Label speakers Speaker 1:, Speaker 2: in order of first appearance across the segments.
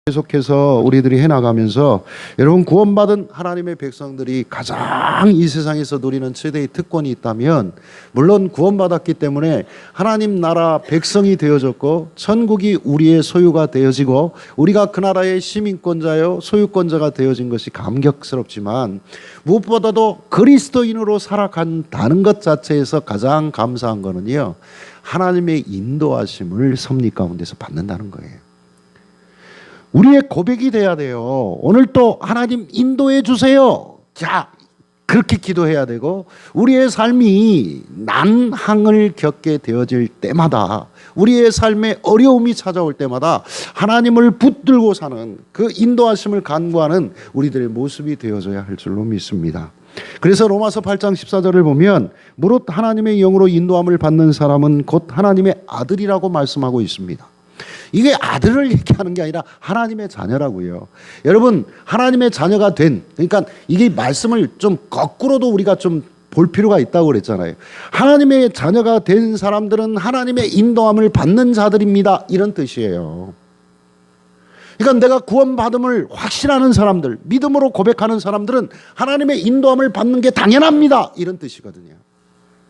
Speaker 1: 계속해서 우리들이 해나가면서 여러분 구원받은 하나님의 백성들이 가장 이 세상에서 누리는 최대의 특권이 있다면 물론 구원받았기 때문에 하나님 나라 백성이 되어졌고 천국이 우리의 소유가 되어지고 우리가 그 나라의 시민권자요 소유권자가 되어진 것이 감격스럽지만 무엇보다도 그리스도인으로 살아간다는 것 자체에서 가장 감사한 거는요, 하나님의 인도하심을 섭리 가운데서 받는다는 거예요. 우리의 고백이 돼야 돼요. 오늘 또 하나님 인도해 주세요. 자, 그렇게 기도해야 되고 우리의 삶이 난항을 겪게 되어질 때마다 우리의 삶에 어려움이 찾아올 때마다 하나님을 붙들고 사는 그 인도하심을 간구하는 우리들의 모습이 되어져야 할 줄로 믿습니다. 그래서 로마서 8장 14절을 보면 무릇 하나님의 영으로 인도함을 받는 사람은 곧 하나님의 아들이라고 말씀하고 있습니다. 이게 아들을 얘기하는 게 아니라 하나님의 자녀라고요. 여러분, 하나님의 자녀가 된, 그러니까 이게 말씀을 좀 거꾸로도 우리가 좀 볼 필요가 있다고 그랬잖아요. 하나님의 자녀가 된 사람들은 하나님의 인도함을 받는 자들입니다. 이런 뜻이에요. 그러니까 내가 구원받음을 확신하는 사람들, 믿음으로 고백하는 사람들은 하나님의 인도함을 받는 게 당연합니다. 이런 뜻이거든요.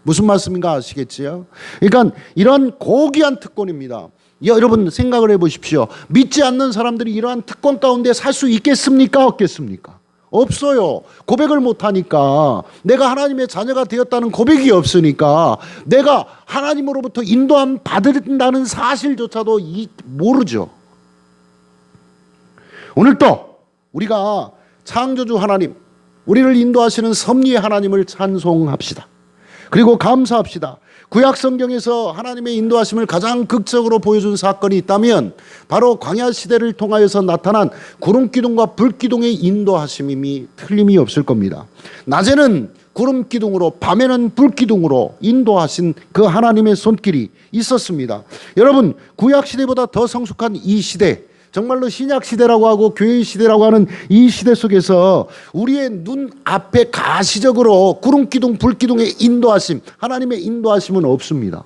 Speaker 1: 무슨 말씀인가 아시겠지요? 그러니까 이런 고귀한 특권입니다. 여러분 생각을 해보십시오. 믿지 않는 사람들이 이러한 특권 가운데 살 수 있겠습니까? 없겠습니까? 없어요. 고백을 못하니까, 내가 하나님의 자녀가 되었다는 고백이 없으니까 내가 하나님으로부터 인도함 받는다는 사실조차도 모르죠. 오늘 또 우리가 창조주 하나님, 우리를 인도하시는 섭리의 하나님을 찬송합시다. 그리고 감사합시다. 구약 성경에서 하나님의 인도하심을 가장 극적으로 보여준 사건이 있다면 바로 광야 시대를 통하여서 나타난 구름 기둥과 불 기둥의 인도하심이 틀림이 없을 겁니다. 낮에는 구름 기둥으로, 밤에는 불 기둥으로 인도하신 그 하나님의 손길이 있었습니다. 여러분, 구약 시대보다 더 성숙한 이 시대, 정말로 신약 시대라고 하고 교회 시대라고 하는 이 시대 속에서 우리의 눈 앞에 가시적으로 구름 기둥, 불 기둥의 인도하심, 하나님의 인도하심은 없습니다.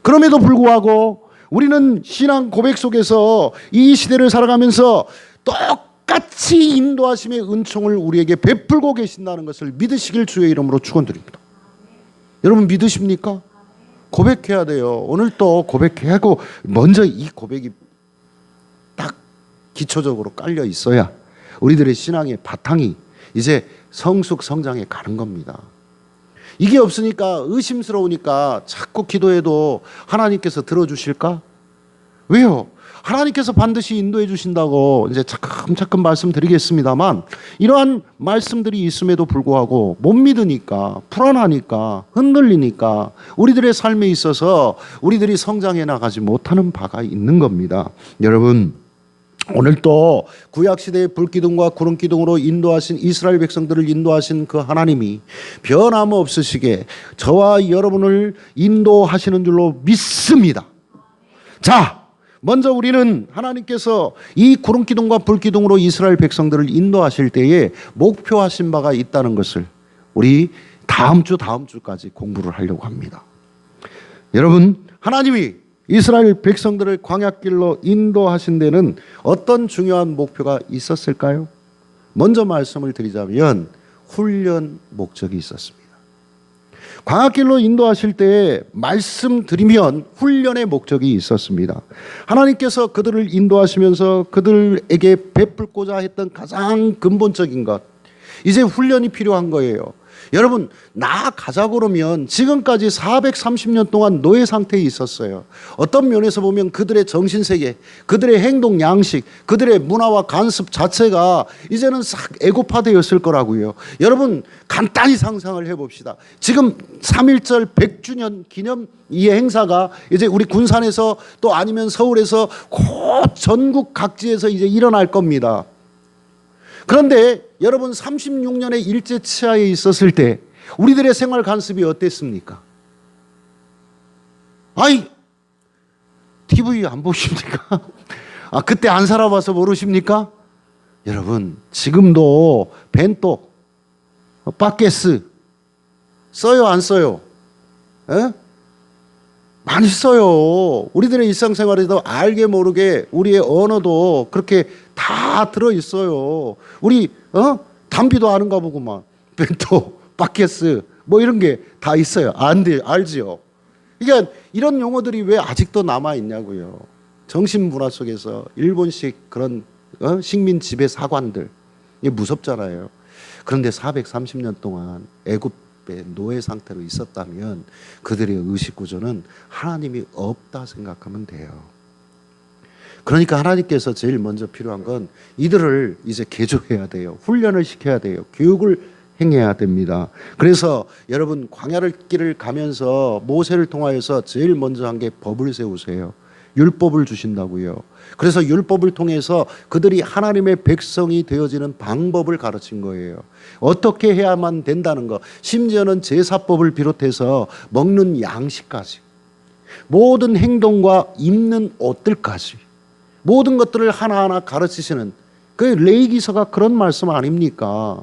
Speaker 1: 그럼에도 불구하고 우리는 신앙 고백 속에서 이 시대를 살아가면서 똑같이 인도하심의 은총을 우리에게 베풀고 계신다는 것을 믿으시길 주의 이름으로 축원드립니다. 여러분 믿으십니까? 고백해야 돼요. 오늘 또 고백해야 하고 먼저 이 고백이 기초적으로 깔려 있어야 우리들의 신앙의 바탕이 이제 성숙 성장해 가는 겁니다. 이게 없으니까 의심스러우니까 자꾸 기도해도 하나님께서 들어주실까? 왜요? 하나님께서 반드시 인도해 주신다고 이제 차츰차츰 말씀드리겠습니다만 이러한 말씀들이 있음에도 불구하고 못 믿으니까, 불안하니까, 흔들리니까 우리들의 삶에 있어서 우리들이 성장해 나가지 못하는 바가 있는 겁니다. 여러분, 오늘 또 구약시대의 불기둥과 구름기둥으로 인도하신 이스라엘 백성들을 인도하신 그 하나님이 변함없으시게 저와 여러분을 인도하시는 줄로 믿습니다. 자, 먼저 우리는 하나님께서 이 구름기둥과 불기둥으로 이스라엘 백성들을 인도하실 때에 목표하신 바가 있다는 것을 우리 다음 주까지 공부를 하려고 합니다. 여러분, 하나님이 이스라엘 백성들을 광야길로 인도하신 데는 어떤 중요한 목표가 있었을까요? 먼저 말씀을 드리자면 훈련 목적이 있었습니다. 광야길로 인도하실 때 말씀드리면 훈련의 목적이 있었습니다. 하나님께서 그들을 인도하시면서 그들에게 베풀고자 했던 가장 근본적인 것, 이제 훈련이 필요한 거예요. 여러분, 나아가자고 그러면 지금까지 430년 동안 노예 상태에 있었어요. 어떤 면에서 보면 그들의 정신세계, 그들의 행동 양식, 그들의 문화와 관습 자체가 이제는 싹 애고파되었을 거라고요. 여러분, 간단히 상상을 해봅시다. 지금 3.1절 100주년 기념 이 행사가 이제 우리 군산에서 또 아니면 서울에서 곧 전국 각지에서 이제 일어날 겁니다. 그런데 여러분 36년의 일제 치하에 있었을 때 우리들의 생활 관습이 어땠습니까? 아이, TV 안 보십니까? 아, 그때 안 살아봐서 모르십니까? 여러분, 지금도 벤또, 바게스 써요, 안 써요? 에? 많이 써요. 우리들의 일상생활에도 알게 모르게 우리의 언어도 그렇게 다 들어 있어요. 우리 담비도 아는가 보구만. 벤토, 바케스 뭐 이런 게 다 있어요. 알지요. 그러니까 이런 용어들이 왜 아직도 남아 있냐고요. 정신문화 속에서 일본식 그런 식민 지배 사관들 이게 무섭잖아요. 그런데 430년 동안 애굽의 노예 상태로 있었다면 그들의 의식 구조는 하나님이 없다 생각하면 돼요. 그러니까 하나님께서 제일 먼저 필요한 건 이들을 이제 개조해야 돼요. 훈련을 시켜야 돼요. 교육을 행해야 됩니다. 그래서 여러분 광야를 길을 가면서 모세를 통하여서 제일 먼저 한 게 법을 세우세요. 율법을 주신다고요. 그래서 율법을 통해서 그들이 하나님의 백성이 되어지는 방법을 가르친 거예요. 어떻게 해야만 된다는 거. 심지어는 제사법을 비롯해서 먹는 양식까지, 모든 행동과 입는 옷들까지 모든 것들을 하나하나 가르치시는 그 레위기서가 그런 말씀 아닙니까?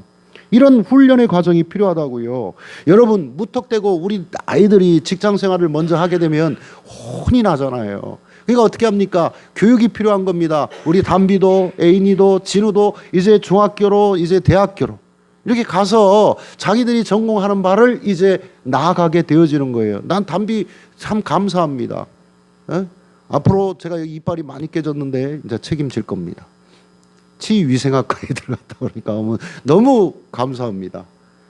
Speaker 1: 이런 훈련의 과정이 필요하다고요. 여러분 무턱대고 우리 아이들이 직장 생활을 먼저 하게 되면 혼이 나잖아요. 그러니까 어떻게 합니까? 교육이 필요한 겁니다. 우리 담비도 애인이도 진우도 이제 중학교로 이제 대학교로 이렇게 가서 자기들이 전공하는 바를 이제 나아가게 되어지는 거예요. 난 담비 참 감사합니다. 앞으로 제가 여기 이빨이 많이 깨졌는데 이제 책임질 겁니다. 치위생학과에 들어갔다 그러니까 너무 감사합니다.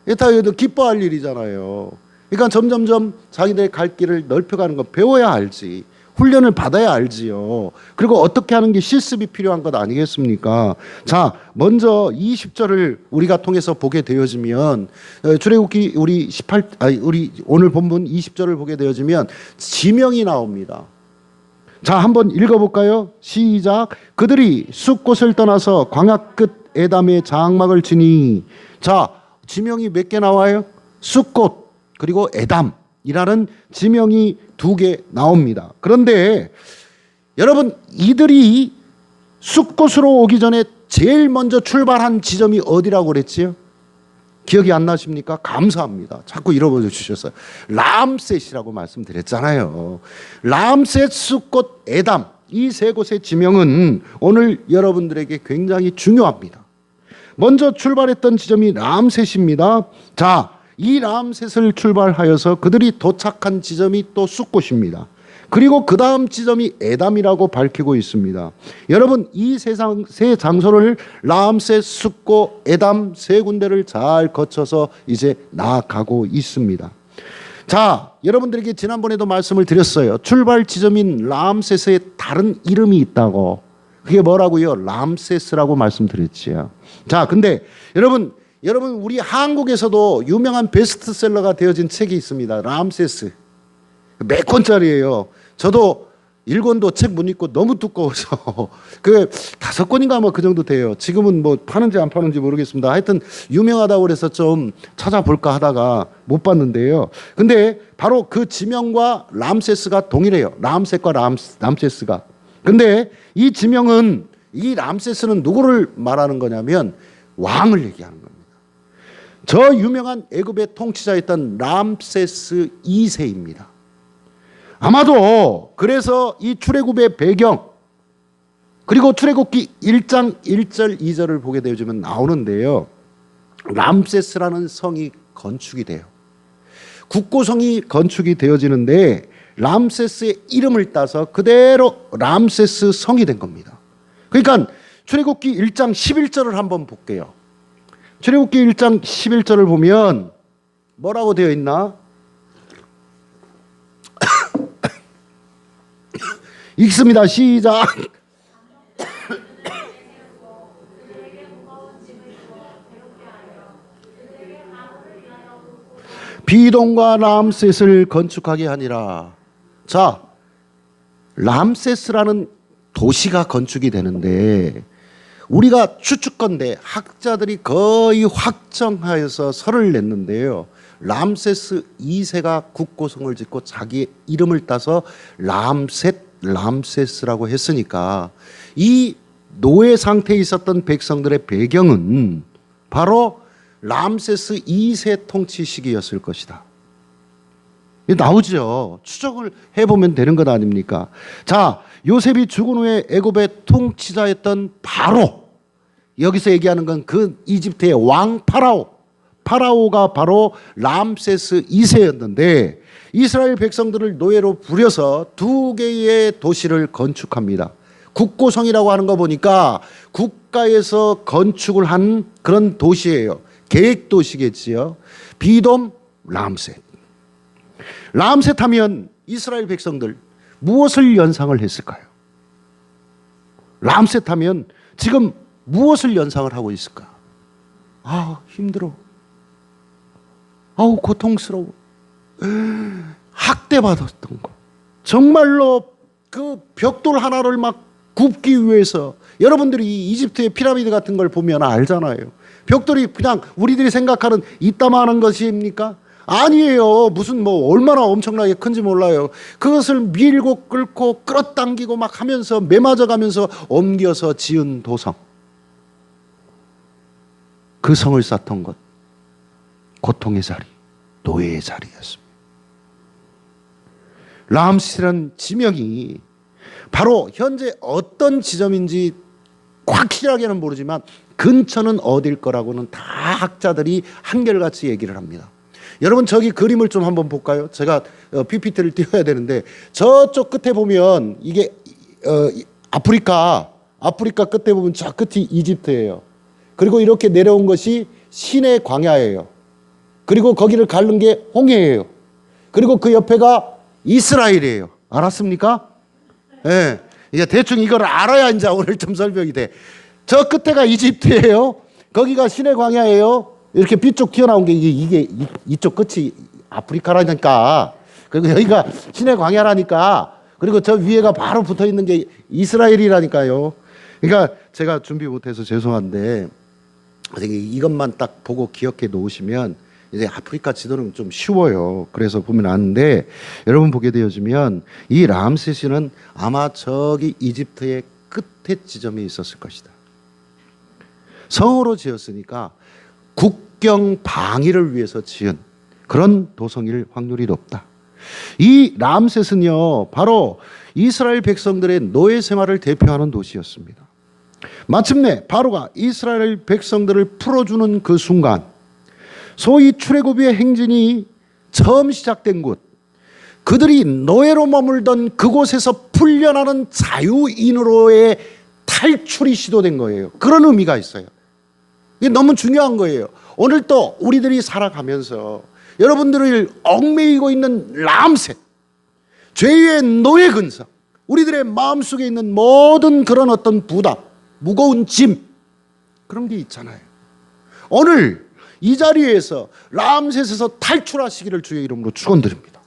Speaker 1: 이게 다 기뻐할 일이잖아요. 그러니까 점점점 자기들의 갈 길을 넓혀가는 거 배워야 알지. 훈련을 받아야 알지요. 그리고 어떻게 하는 게 실습이 필요한 것 아니겠습니까? 자, 먼저 20절을 우리가 통해서 보게 되어지면 출애굽기 우리 오늘 본문 20절을 보게 되어지면 지명이 나옵니다. 자, 한번 읽어볼까요? 시작. 그들이 숲곳을 떠나서 광야 끝 에담의 장막을 치니. 자, 지명이 몇 개 나와요? 숲곳 그리고 에담이라는 지명이 2개 나옵니다. 그런데 여러분 이들이 숲곳으로 오기 전에 제일 먼저 출발한 지점이 어디라고 그랬지요? 기억이 안 나십니까? 감사합니다. 자꾸 잃어버려 주셨어요. 람셋이라고 말씀드렸잖아요. 람셋, 숲곳, 에담 이 세 곳의 지명은 오늘 여러분들에게 굉장히 중요합니다. 먼저 출발했던 지점이 람셋입니다. 자, 이 람셋을 출발하여서 그들이 도착한 지점이 또 숲곳입니다. 그리고 그 다음 지점이 에담이라고 밝히고 있습니다. 여러분 이 세 장소를 람셋, 숲곳, 에담 세 군데를 잘 거쳐서 이제 나아가고 있습니다. 자, 여러분들에게 지난번에도 말씀을 드렸어요. 출발 지점인 람셋에 다른 이름이 있다고. 그게 뭐라고요? 람세스라고 말씀드렸지요. 자, 근데 여러분 우리 한국에서도 유명한 베스트셀러가 되어진 책이 있습니다. 람세스. 몇 권짜리예요. 저도 1권도 책 못 읽고 너무 두꺼워서 그 5권인가 뭐 그 정도 돼요. 지금은 뭐 파는지 안 파는지 모르겠습니다. 하여튼 유명하다고 그래서 좀 찾아볼까 하다가 못 봤는데요. 근데 바로 그 지명과 람세스가 동일해요. 람셋과 람세스가. 근데 이 지명은 이 람세스는 누구를 말하는 거냐면 왕을 얘기하는 겁니다. 저 유명한 애굽의 통치자였던 람세스 2세입니다. 아마도 그래서 이 출애굽의 배경 그리고 출애굽기 1장 1절 2절을 보게 되어지면 나오는데요. 람세스라는 성이 건축이 돼요. 국고성이 건축이 되어지는데 람세스의 이름을 따서 그대로 람세스 성이 된 겁니다. 그러니까 출애굽기 1장 11절을 한번 볼게요. 출애굽기 1장 11절을 보면 뭐라고 되어 있나? 읽습니다. 시작. 비동과 람셋을 건축하게 하니라. 자, 람셋이라는 도시가 건축이 되는데 우리가 추측건대 학자들이 거의 확정하여서 설을 냈는데요. 람세스 2세가 국고성을 짓고 자기의 이름을 따서 람세스라고 했으니까 이 노예 상태에 있었던 백성들의 배경은 바로 람세스 2세 통치 시기였을 것이다. 나오죠. 추적을 해보면 되는 것 아닙니까? 자, 요셉이 죽은 후에 애굽의 통치자였던 바로, 여기서 얘기하는 건 그 이집트의 왕 파라오가 바로 람세스 2세였는데 이스라엘 백성들을 노예로 부려서 2개의 도시를 건축합니다. 국고성이라고 하는 거 보니까 국가에서 건축을 한 그런 도시예요. 계획 도시겠지요. 비돔, 람셋. 람셋 하면 이스라엘 백성들 무엇을 연상을 했을까요? 람셋 하면 지금 무엇을 연상을 하고 있을까? 아, 힘들어. 아우, 고통스러워. 학대받았던 거. 정말로 그 벽돌 하나를 막 굽기 위해서, 여러분들이 이 이집트의 피라미드 같은 걸 보면 알잖아요. 벽돌이 그냥 우리들이 생각하는 이따만한 것입니까? 아니에요. 무슨 뭐 얼마나 엄청나게 큰지 몰라요. 그것을 밀고 끌고 끌어당기고 막 하면서 매맞아 가면서 옮겨서 지은 도성. 그 성을 쌓던 것, 고통의 자리, 노예의 자리였습니다. 람셋이라는 지명이 바로 현재 어떤 지점인지 확실하게는 모르지만 근처는 어딜 거라고는 다 학자들이 한결같이 얘기를 합니다. 여러분, 저기 그림을 좀 한번 볼까요? 제가 PPT를 띄워야 되는데, 저쪽 끝에 보면 이게 아프리카 끝에 보면 저 끝이 이집트예요. 그리고 이렇게 내려온 것이 시내 광야예요. 그리고 거기를 가른 게 홍해예요. 그리고 그 옆에가 이스라엘이에요. 알았습니까? 예. 네. 이제 대충 이걸 알아야 이제 오늘 좀 설명이 돼. 저 끝에가 이집트예요. 거기가 시내 광야예요. 이렇게 빛쪽 튀어나온 게 이게 이쪽 끝이 아프리카라니까. 그리고 여기가 시내 광야라니까. 그리고 저 위에가 바로 붙어 있는 게 이스라엘이라니까요. 그러니까 제가 준비 못해서 죄송한데 이것만 딱 보고 기억해 놓으시면 이제 아프리카 지도는 좀 쉬워요. 그래서 보면 아는데, 여러분 보게 되어지면 이 람셋이는 아마 저기 이집트의 끝에 지점에 있었을 것이다. 성으로 지었으니까 국경 방위를 위해서 지은 그런 도성일 확률이 높다. 이 람셋은요, 바로 이스라엘 백성들의 노예 생활을 대표하는 도시였습니다. 마침내 바로가 이스라엘 백성들을 풀어주는 그 순간, 소위 출애굽의 행진이 처음 시작된 곳, 그들이 노예로 머물던 그곳에서 풀려나는 자유인으로의 탈출이 시도된 거예요. 그런 의미가 있어요. 이게 너무 중요한 거예요. 오늘 또 우리들이 살아가면서 여러분들을 얽매이고 있는 람셋, 죄의 노예 근성, 우리들의 마음속에 있는 모든 그런 어떤 부담, 무거운 짐, 그런 게 있잖아요. 오늘 이 자리에서 람셋에서 탈출하시기를 주의 이름으로 축원드립니다.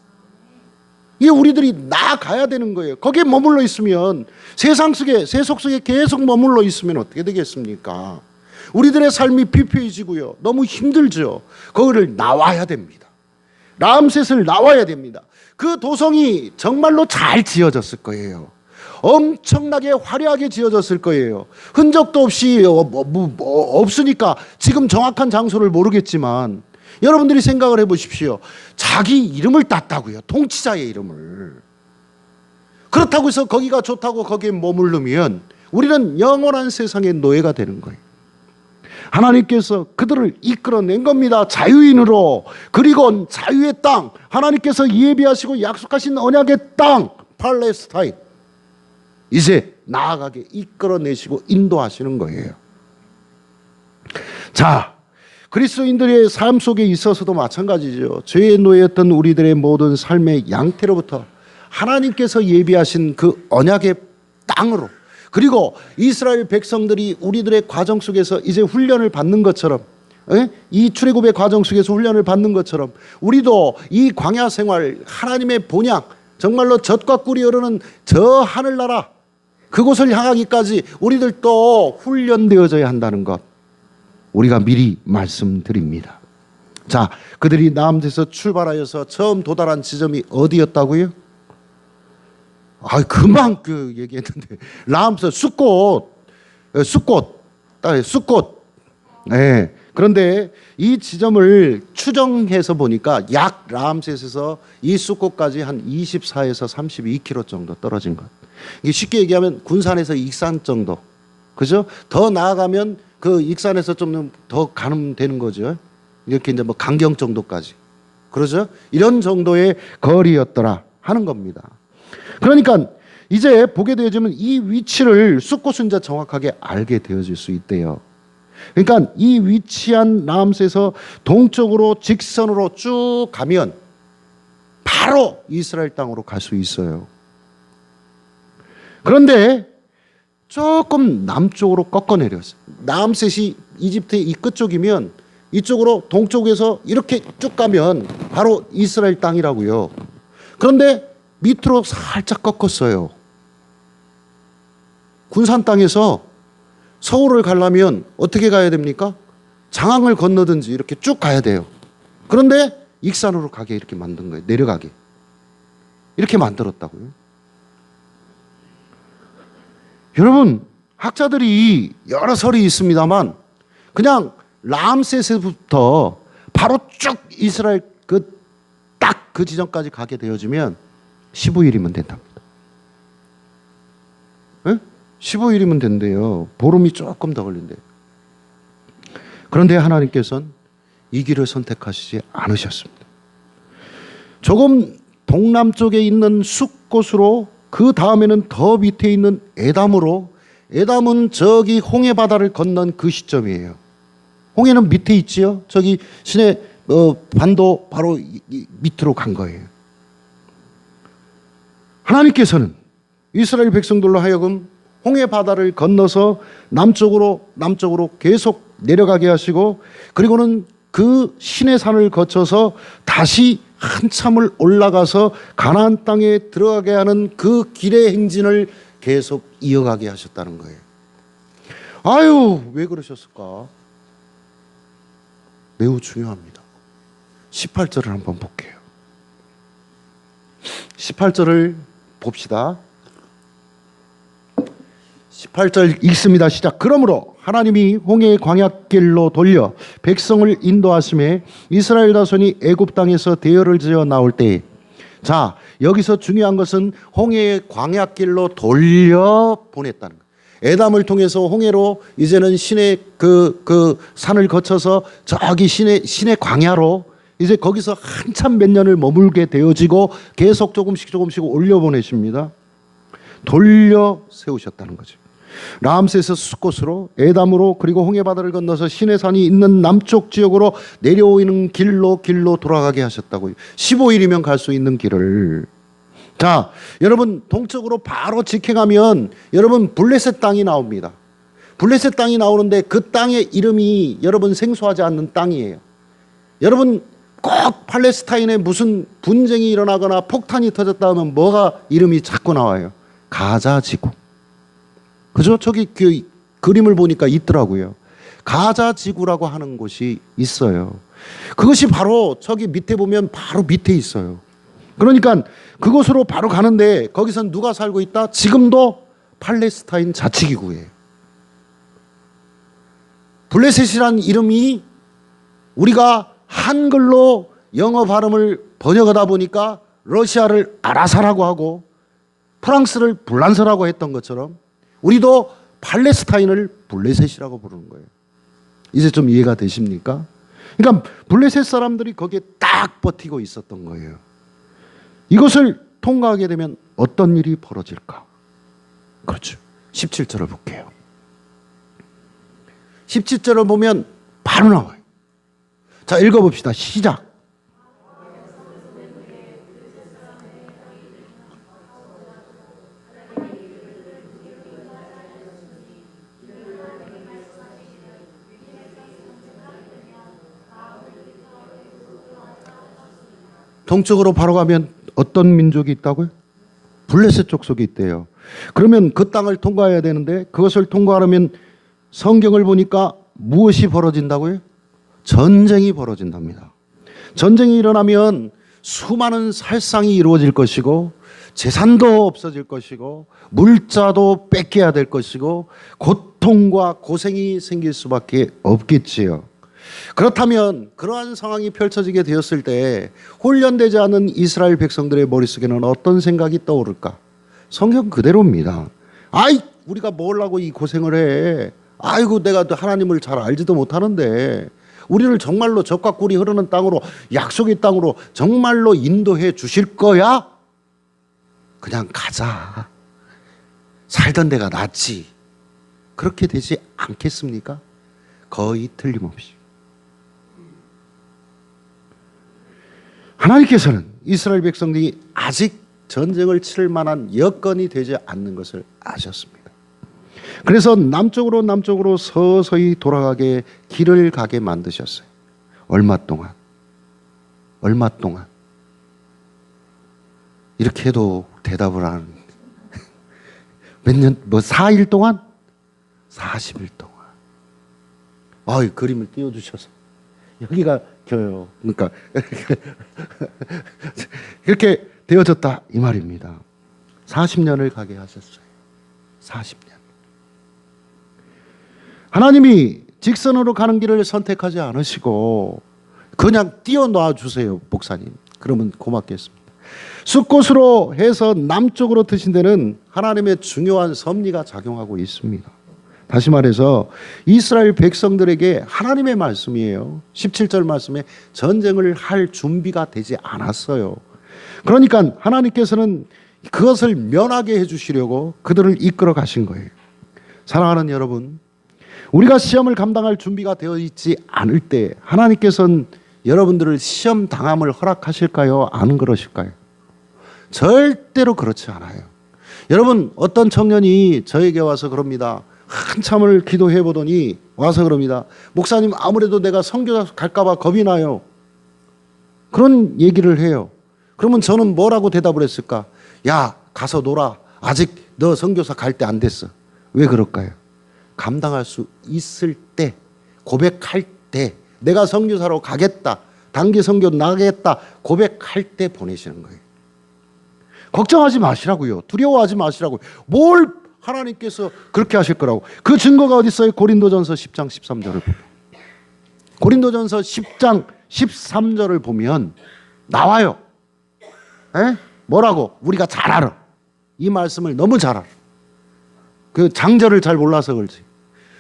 Speaker 1: 이게 우리들이 나아가야 되는 거예요. 거기에 머물러 있으면, 세상 속에, 세속 속에 계속 머물러 있으면 어떻게 되겠습니까? 우리들의 삶이 피폐해지고요. 너무 힘들죠. 거기를 나와야 됩니다. 람셋을 나와야 됩니다. 그 도성이 정말로 잘 지어졌을 거예요. 엄청나게 화려하게 지어졌을 거예요. 흔적도 없이 없으니까 지금 정확한 장소를 모르겠지만, 여러분들이 생각을 해보십시오. 자기 이름을 땄다고요. 통치자의 이름을. 그렇다고 해서 거기가 좋다고 거기에 머무르면 우리는 영원한 세상의 노예가 되는 거예요. 하나님께서 그들을 이끌어낸 겁니다. 자유인으로. 그리고 자유의 땅, 하나님께서 예비하시고 약속하신 언약의 땅, 팔레스타인, 이제 나아가게 이끌어내시고 인도하시는 거예요. 자, 그리스도인들의 삶 속에 있어서도 마찬가지죠. 죄의 노예였던 우리들의 모든 삶의 양태로부터 하나님께서 예비하신 그 언약의 땅으로, 그리고 이스라엘 백성들이 우리들의 과정 속에서 이제 훈련을 받는 것처럼, 이 출애굽의 과정 속에서 훈련을 받는 것처럼 우리도 이 광야 생활, 하나님의 본향, 정말로 젖과 꿀이 흐르는 저 하늘나라, 그곳을 향하기까지 우리들도 훈련되어져야 한다는 것, 우리가 미리 말씀드립니다. 자, 그들이 남에서 출발하여서 처음 도달한 지점이 어디였다고요? 금방 그 얘기했는데, 람셋 숫꽃. 네, 그 그런데 이 지점을 추정해서 보니까 약 라암셋에서 이 숫꽃까지 한 24에서 32km 정도 떨어진 것. 이게 쉽게 얘기하면 군산에서 익산 정도. 그죠? 더 나아가면 그 익산에서 좀 더 가면 되는 거죠. 이렇게 이제 뭐 강경 정도까지. 그러죠? 이런 정도의 거리였더라 하는 겁니다. 그러니까 이제 보게 되어지면 이 위치를 숫꽃은 이제 정확하게 알게 되어질 수 있대요. 그러니까 이 위치한 라암스에서 동쪽으로 직선으로 쭉 가면 바로 이스라엘 땅으로 갈 수 있어요. 그런데 조금 남쪽으로 꺾어 내렸어요. 라암셋이 이집트의 이 끝쪽이면 이쪽으로 동쪽에서 이렇게 쭉 가면 바로 이스라엘 땅이라고요. 그런데 밑으로 살짝 꺾었어요. 군산 땅에서 서울을 가려면 어떻게 가야 됩니까? 장항을 건너든지 이렇게 쭉 가야 돼요. 그런데 익산으로 가게 이렇게 만든 거예요. 내려가게. 이렇게 만들었다고요. 여러분, 학자들이 여러 설이 있습니다만 그냥 라암셋에서부터 바로 쭉 이스라엘 딱 그 지점까지 가게 되어지면 15일이면 된답니다. 네? 15일이면 된대요. 보름이 조금 더 걸린대요. 그런데 하나님께서는 이 길을 선택하시지 않으셨습니다. 조금 동남쪽에 있는 숫곳으로 그 다음에는 더 밑에 있는 에담으로, 에담은 저기 홍해 바다를 건넌 그 시점이에요. 홍해는 밑에 있지요. 저기 시내 반도 바로 밑으로 간 거예요. 하나님께서는 이스라엘 백성들로 하여금 홍해 바다를 건너서 남쪽으로 계속 내려가게 하시고, 그리고는 그 시내산을 거쳐서 다시 한참을 올라가서 가나안 땅에 들어가게 하는 그 길의 행진을 계속 이어가게 하셨다는 거예요. 아유, 왜 그러셨을까? 매우 중요합니다. 18절을 한번 볼게요. 18절을 봅시다. 18절 읽습니다. 시작. 그러므로 하나님이 홍해의 광야길로 돌려 백성을 인도하심에 이스라엘 자손이 애굽 땅에서 대열을 지어 나올 때에, 자, 여기서 중요한 것은 홍해의 광야길로 돌려 보냈다는 거예요. 에담을 통해서 홍해로 이제는 신의 그 산을 거쳐서 저기 신의 광야로 이제 거기서 한참 몇 년을 머물게 되어지고 계속 조금씩 올려 보내십니다. 돌려 세우셨다는 거죠. 라암셋에서 숫곳으로, 에담으로, 그리고 홍해 바다를 건너서 시내산이 있는 남쪽 지역으로 내려오는 길로 돌아가게 하셨다고요. 15일이면 갈 수 있는 길을. 자, 여러분 동쪽으로 바로 직행하면 여러분 블레셋 땅이 나옵니다. 블레셋 땅이 나오는데 그 땅의 이름이 여러분 생소하지 않는 땅이에요. 여러분 꼭 팔레스타인에 무슨 분쟁이 일어나거나 폭탄이 터졌다 하면 뭐가 이름이 자꾸 나와요? 가자 지구. 그죠? 저기 그 그림을 보니까 있더라고요. 가자 지구라고 하는 곳이 있어요. 그것이 바로 저기 밑에 보면 바로 밑에 있어요. 그러니까 그곳으로 바로 가는데 거기선 누가 살고 있다? 지금도 팔레스타인 자치기구예요. 블레셋이란 이름이 우리가 한글로 영어 발음을 번역하다 보니까 러시아를 아라사라고 하고 프랑스를 불란서라고 했던 것처럼 우리도 팔레스타인을 블레셋이라고 부르는 거예요. 이제 좀 이해가 되십니까? 그러니까 블레셋 사람들이 거기에 딱 버티고 있었던 거예요. 이것을 통과하게 되면 어떤 일이 벌어질까? 그렇죠. 17절을 볼게요. 17절을 보면 바로 나와요. 자, 읽어봅시다. 시작. 동쪽으로 바로 가면 어떤 민족이 있다고요? 블레셋 족속이 있대요. 그러면 그 땅을 통과해야 되는데 그것을 통과하려면 성경을 보니까 무엇이 벌어진다고요? 전쟁이 벌어진답니다. 전쟁이 일어나면 수많은 살상이 이루어질 것이고 재산도 없어질 것이고 물자도 뺏겨야 될 것이고 고통과 고생이 생길 수밖에 없겠지요. 그렇다면 그러한 상황이 펼쳐지게 되었을 때 훈련되지 않은 이스라엘 백성들의 머릿속에는 어떤 생각이 떠오를까? 성경 그대로입니다. 아이, 우리가 뭘 하고 이 고생을 해? 아이고, 내가 하나님을 잘 알지도 못하는데 우리를 정말로 젖과 꿀이 흐르는 땅으로, 약속의 땅으로 정말로 인도해 주실 거야? 그냥 가자. 살던 데가 낫지. 그렇게 되지 않겠습니까? 거의 틀림없이. 하나님께서는 이스라엘 백성들이 아직 전쟁을 치를 만한 여건이 되지 않는 것을 아셨습니다. 그래서 남쪽으로 서서히 돌아가게 길을 가게 만드셨어요. 얼마 동안 이렇게 해도 대답을 안 하는, 몇 년, 4일 동안? 40일 동안. 그림을 띄워주셔서 여기가 겨요. 그러니까 이렇게 되어졌다 이 말입니다. 40년을 가게 하셨어요. 40년. 하나님이 직선으로 가는 길을 선택하지 않으시고 그냥 띄워놔 주세요, 목사님. 그러면 고맙겠습니다. 숫곳으로 해서 남쪽으로 드신 데는 하나님의 중요한 섭리가 작용하고 있습니다. 다시 말해서 이스라엘 백성들에게 하나님의 말씀이에요. 17절 말씀에 전쟁을 할 준비가 되지 않았어요. 그러니까 하나님께서는 그것을 면하게 해주시려고 그들을 이끌어 가신 거예요. 사랑하는 여러분, 우리가 시험을 감당할 준비가 되어 있지 않을 때 하나님께서는 여러분들을 시험 당함을 허락하실까요? 안 그러실까요? 절대로 그렇지 않아요. 여러분, 어떤 청년이 저에게 와서 그럽니다. 한참을 기도해 보더니 와서 그럽니다. 목사님, 아무래도 내가 선교사 갈까 봐 겁이 나요. 그런 얘기를 해요. 그러면 저는 뭐라고 대답을 했을까? 야, 가서 놀아. 아직 너 선교사 갈 때 안 됐어. 왜 그럴까요? 감당할 수 있을 때, 고백할 때, 내가 선교사로 가겠다, 단기 선교 나가겠다 고백할 때 보내시는 거예요. 걱정하지 마시라고요. 두려워하지 마시라고요. 뭘 하나님께서 그렇게 하실 거라고. 그 증거가 어디 있어요? 고린도전서 10장 13절을 보면. 고린도전서 10장 13절을 보면 나와요. 에? 뭐라고? 우리가 잘 알아. 이 말씀을 너무 잘 알아. 그 장절을 잘 몰라서 그렇지.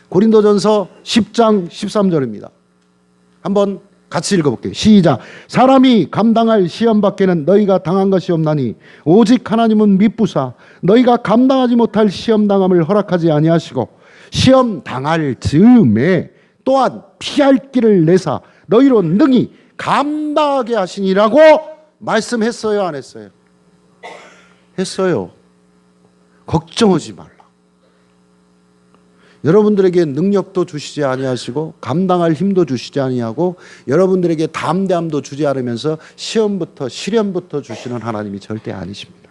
Speaker 1: 고린도전서 10장 13절입니다. 한번 같이 읽어볼게요. 시작. 사람이 감당할 시험 밖에는 너희가 당한 것이 없나니 오직 하나님은 미쁘사 너희가 감당하지 못할 시험 당함을 허락하지 아니하시고 시험 당할 즈음에 또한 피할 길을 내사 너희로 능히 감당하게 하시니라고 말씀했어요, 안 했어요? 했어요. 걱정하지 말라. 여러분들에게 능력도 주시지 아니하시고 감당할 힘도 주시지 아니하고 여러분들에게 담대함도 주지 않으면서 시험부터 시련부터 주시는 하나님이 절대 아니십니다.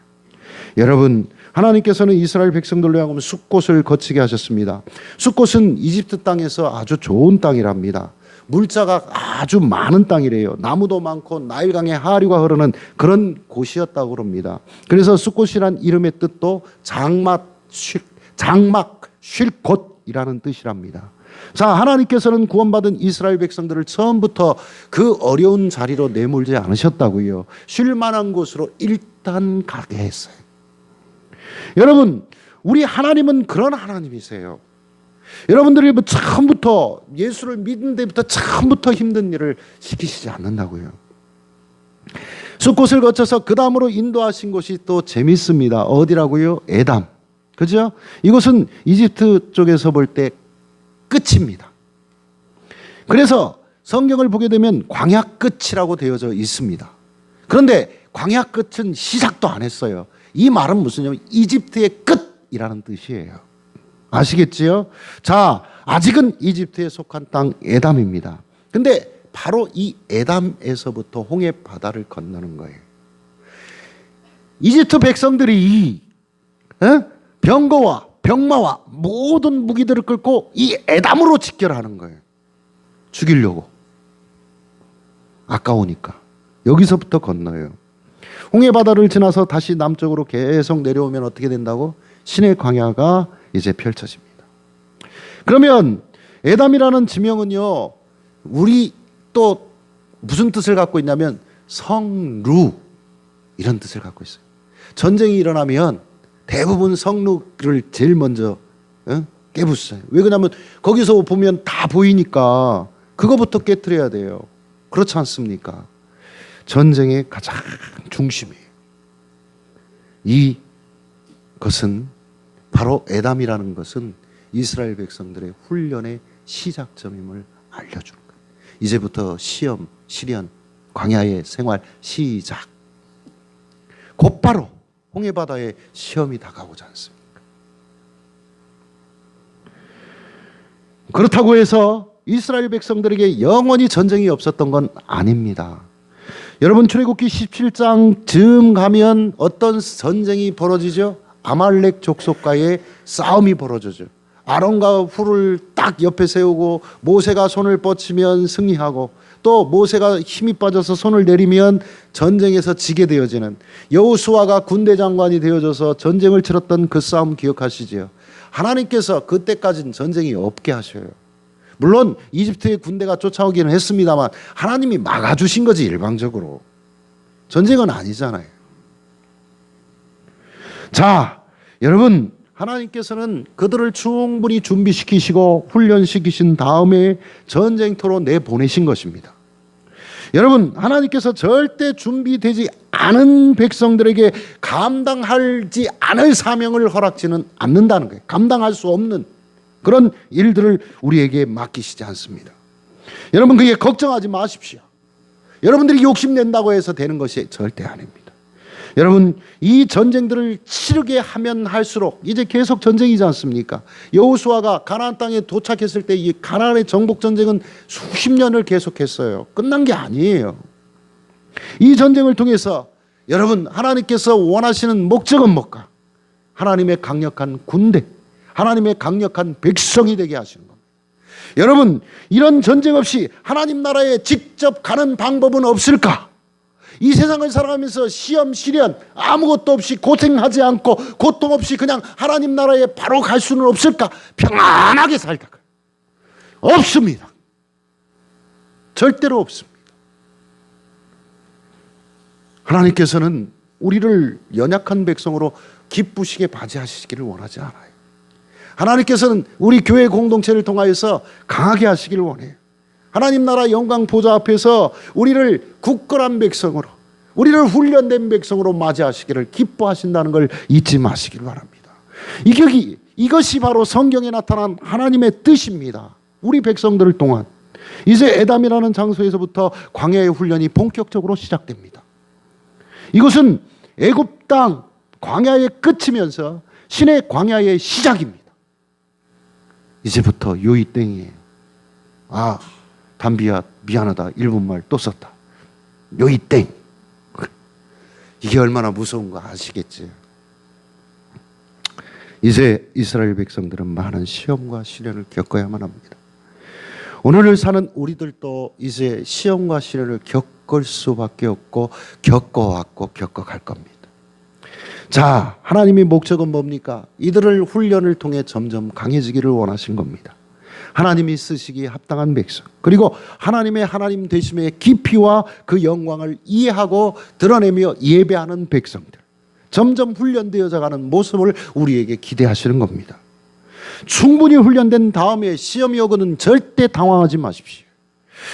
Speaker 1: 여러분, 하나님께서는 이스라엘 백성들로 하여금 숫곳을 거치게 하셨습니다. 숫곳은 이집트 땅에서 아주 좋은 땅이랍니다. 물자가 아주 많은 땅이래요. 나무도 많고 나일강의 하류가 흐르는 그런 곳이었다고 그럽니다. 그래서 숫곳이란 이름의 뜻도 장막 쉴 곳이라는 뜻이랍니다. 자, 하나님께서는 구원받은 이스라엘 백성들을 처음부터 그 어려운 자리로 내몰지 않으셨다고요. 쉴 만한 곳으로 일단 가게 했어요. 여러분, 우리 하나님은 그런 하나님이세요. 여러분들이 처음부터 예수를 믿는 데부터 처음부터 힘든 일을 시키시지 않는다고요. 숫곳을 거쳐서 그 다음으로 인도하신 곳이 또 재밌습니다. 어디라고요? 에담. 그죠? 이곳은 이집트 쪽에서 볼 때 끝입니다. 그래서 성경을 보게 되면 광야 끝이라고 되어져 있습니다. 그런데 광야 끝은 시작도 안 했어요. 이 말은 무슨냐면 이집트의 끝이라는 뜻이에요. 아시겠지요? 자, 아직은 이집트에 속한 땅 에담입니다. 근데 바로 이 에담에서부터 홍해 바다를 건너는 거예요. 이집트 백성들이 병거와 병마와 모든 무기들을 끌고 이 에담으로 직결하는 거예요. 죽이려고. 아까우니까. 여기서부터 건너요. 홍해 바다를 지나서 다시 남쪽으로 계속 내려오면 어떻게 된다고? 신의 광야가 이제 펼쳐집니다. 그러면 에담이라는 지명은요, 우리 또 무슨 뜻을 갖고 있냐면 성루 이런 뜻을 갖고 있어요. 전쟁이 일어나면 대부분 성루를 제일 먼저 깨부숴요. 왜 그러냐면 거기서 보면 다 보이니까 그거부터 깨트려야 돼요. 그렇지 않습니까? 전쟁의 가장 중심이에요. 이것은 바로 에담이라는 것은 이스라엘 백성들의 훈련의 시작점임을 알려주는 거예요. 이제부터 시험, 시련, 광야의 생활 시작. 곧바로 홍해바다에 시험이 다가오지 않습니까? 그렇다고 해서 이스라엘 백성들에게 영원히 전쟁이 없었던 건 아닙니다. 여러분 출애굽기 17장 즈음 가면 어떤 전쟁이 벌어지죠? 아말렉 족속과의 싸움이 벌어지죠. 아론과 훌을 딱 옆에 세우고 모세가 손을 뻗치면 승리하고 또 모세가 힘이 빠져서 손을 내리면 전쟁에서 지게 되어지는 여호수아가 군대 장관이 되어져서 전쟁을 치렀던 그 싸움 기억하시죠? 하나님께서 그때까지는 전쟁이 없게 하셔요. 물론 이집트의 군대가 쫓아오기는 했습니다만 하나님이 막아주신 거지 일방적으로. 전쟁은 아니잖아요. 자, 여러분 하나님께서는 그들을 충분히 준비시키시고 훈련시키신 다음에 전쟁터로 내보내신 것입니다. 여러분 하나님께서 절대 준비되지 않은 백성들에게 감당하지 않을 사명을 허락지는 않는다는 거예요. 감당할 수 없는 그런 일들을 우리에게 맡기시지 않습니다. 여러분 그게 걱정하지 마십시오. 여러분들이 욕심낸다고 해서 되는 것이 절대 아닙니다. 여러분 이 전쟁들을 치르게 하면 할수록 이제 계속 전쟁이지 않습니까? 여호수아가 가나안 땅에 도착했을 때 이 가나안의 정복 전쟁은 수십 년을 계속했어요. 끝난 게 아니에요. 이 전쟁을 통해서 여러분 하나님께서 원하시는 목적은 뭘까? 하나님의 강력한 군대, 하나님의 강력한 백성이 되게 하시는 겁니다. 여러분 이런 전쟁 없이 하나님 나라에 직접 가는 방법은 없을까? 이 세상을 살아가면서 시험, 시련 아무것도 없이 고생하지 않고 고통 없이 그냥 하나님 나라에 바로 갈 수는 없을까? 평안하게 살다가 없습니다. 절대로 없습니다. 하나님께서는 우리를 연약한 백성으로 기쁘시게 맞이하시기를 원하지 않아요. 하나님께서는 우리 교회 공동체를 통하여서 강하게 하시기를 원해요. 하나님 나라 영광 보좌 앞에서 우리를 굳건한 백성으로, 우리를 훈련된 백성으로 맞이하시기를 기뻐하신다는 걸 잊지 마시길 바랍니다. 이것이 바로 성경에 나타난 하나님의 뜻입니다. 우리 백성들을 통한 이제 에담이라는 장소에서부터 광야의 훈련이 본격적으로 시작됩니다. 이것은 애굽 땅 광야의 끝이면서 신의 광야의 시작입니다. 이제부터 요이 땡이에요. 아, 담비야 미안하다. 일본말 또 썼다. 요이 땡. 이게 얼마나 무서운 거 아시겠지? 이제 이스라엘 백성들은 많은 시험과 시련을 겪어야만 합니다. 오늘을 사는 우리들도 이제 시험과 시련을 겪을 수밖에 없고 겪어왔고 겪어갈 겁니다. 자, 하나님의 목적은 뭡니까? 이들을 훈련을 통해 점점 강해지기를 원하신 겁니다. 하나님이 쓰시기에 합당한 백성, 그리고 하나님의 하나님 되심의 깊이와 그 영광을 이해하고 드러내며 예배하는 백성들, 점점 훈련되어져 가는 모습을 우리에게 기대하시는 겁니다. 충분히 훈련된 다음에 시험이 오거는 절대 당황하지 마십시오.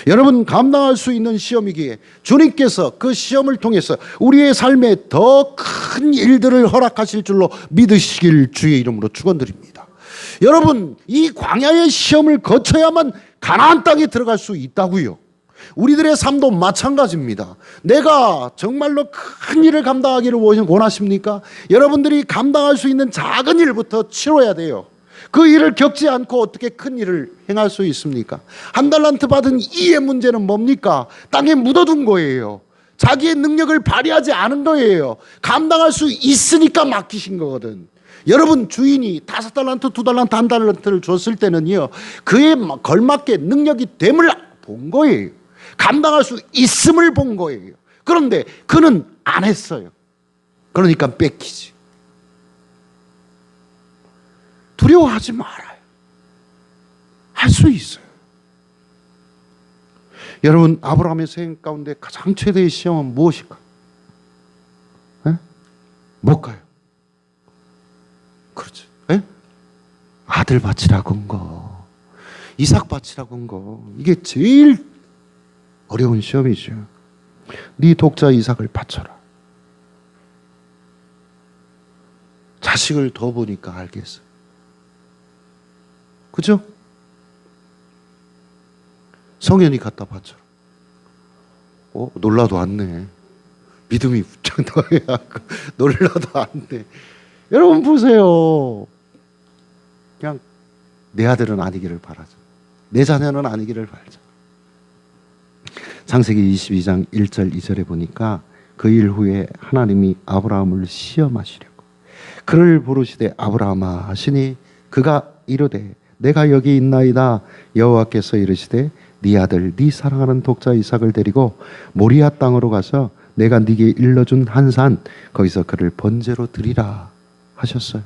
Speaker 1: 여러분 감당할 수 있는 시험이기에 주님께서 그 시험을 통해서 우리의 삶에 더 큰 일들을 허락하실 줄로 믿으시길 주의 이름으로 축원드립니다. 여러분 이 광야의 시험을 거쳐야만 가나안 땅에 들어갈 수 있다고요. 우리들의 삶도 마찬가지입니다. 내가 정말로 큰 일을 감당하기를 원하십니까? 여러분들이 감당할 수 있는 작은 일부터 치러야 돼요. 그 일을 겪지 않고 어떻게 큰 일을 행할 수 있습니까? 한 달란트 받은 이의 문제는 뭡니까? 땅에 묻어둔 거예요. 자기의 능력을 발휘하지 않은 거예요. 감당할 수 있으니까 맡기신 거거든. 여러분 주인이 5달란트, 2달란트, 1달란트를 줬을 때는요, 그에 걸맞게 능력이 됨을 본 거예요. 감당할 수 있음을 본 거예요. 그런데 그는 안 했어요. 그러니까 뺏기지. 두려워하지 말아요. 할 수 있어요. 여러분, 아브라함의 생 가운데 가장 최대의 시험은 무엇일까? 에? 뭘까요? 그렇죠. 에? 아들 바치라고 한 거, 이삭 바치라고 한 거, 이게 제일 어려운 시험이죠. 네 독자 이삭을 바쳐라. 자식을 더 보니까 알겠어. 그죠? 성현이 갖다 바쳐라. 놀라도 않네. 믿음이 부쩍 더해야 놀라도 않네. 여러분 보세요. 그냥 내 아들은 아니기를 바라자. 내 자녀는 아니기를 바라자. 창세기 22장 1절 2절에 보니까 그 일 후에 하나님이 아브라함을 시험하시려고 그를 부르시되 아브라함아 하시니 그가 이르되 내가 여기 있나이다. 여호와께서 이르시되 네 아들 네 사랑하는 독자 이삭을 데리고 모리아 땅으로 가서 내가 네게 일러준 한 산 거기서 그를 번제로 드리라 하셨어요.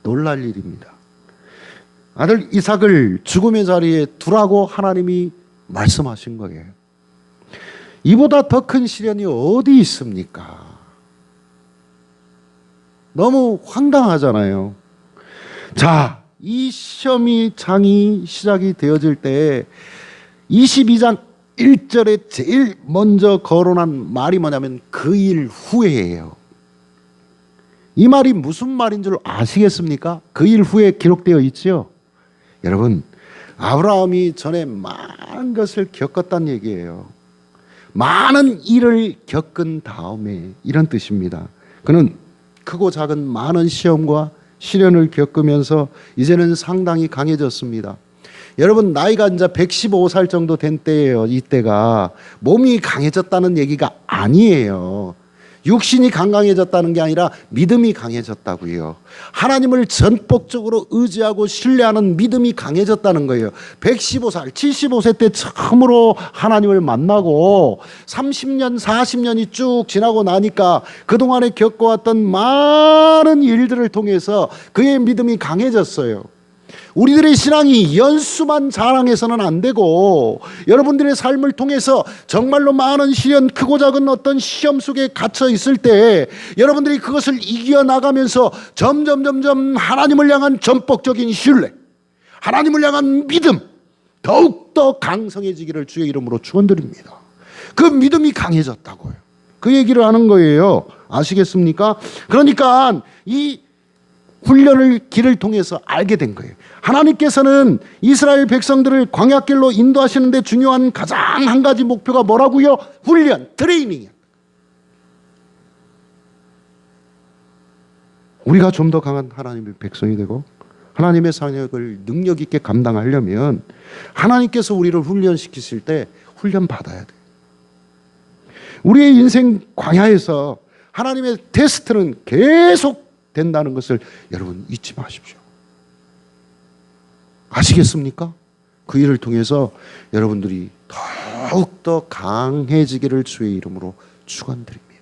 Speaker 1: 놀랄 일입니다. 아들 이삭을 죽음의 자리에 두라고 하나님이 말씀하신 거예요. 이보다 더 큰 시련이 어디 있습니까? 너무 황당하잖아요. 자, 이 시험이 장이 시작이 되어질 때 22장 1절에 제일 먼저 거론한 말이 뭐냐면 그 일 후에예요. 이 말이 무슨 말인 줄 아시겠습니까? 그 일 후에 기록되어 있지요. 여러분, 아브라함이 전에 많은 것을 겪었다는 얘기예요. 많은 일을 겪은 다음에 이런 뜻입니다. 그는 크고 작은 많은 시험과 시련을 겪으면서 이제는 상당히 강해졌습니다. 여러분, 나이가 이제 115살 정도 된 때예요. 이때가 몸이 강해졌다는 얘기가 아니에요. 육신이 강해졌다는 게 아니라 믿음이 강해졌다고요. 하나님을 전폭적으로 의지하고 신뢰하는 믿음이 강해졌다는 거예요. 115살, 75세 때 처음으로 하나님을 만나고 30년, 40년이 쭉 지나고 나니까 그동안에 겪어왔던 많은 일들을 통해서 그의 믿음이 강해졌어요. 우리들의 신앙이 연수만 자랑해서는 안 되고 여러분들의 삶을 통해서 정말로 많은 시련, 크고 작은 어떤 시험 속에 갇혀 있을 때 여러분들이 그것을 이겨나가면서 점점 하나님을 향한 전폭적인 신뢰, 하나님을 향한 믿음 더욱더 강성해지기를 주의 이름으로 축원드립니다. 그 믿음이 강해졌다고요. 그 얘기를 하는 거예요. 아시겠습니까? 그러니까 이 훈련을 길을 통해서 알게 된 거예요. 하나님께서는 이스라엘 백성들을 광야길로 인도하시는데 중요한 가장 한 가지 목표가 뭐라고요? 훈련, 트레이닝이에요. 우리가 좀 더 강한 하나님의 백성이 되고 하나님의 사역을 능력 있게 감당하려면 하나님께서 우리를 훈련시키실 때 훈련 받아야 돼요. 우리의 인생 광야에서 하나님의 테스트는 계속 된다는 것을 여러분 잊지 마십시오. 아시겠습니까? 그 일을 통해서 여러분들이 더욱더 강해지기를 주의 이름으로 축원드립니다.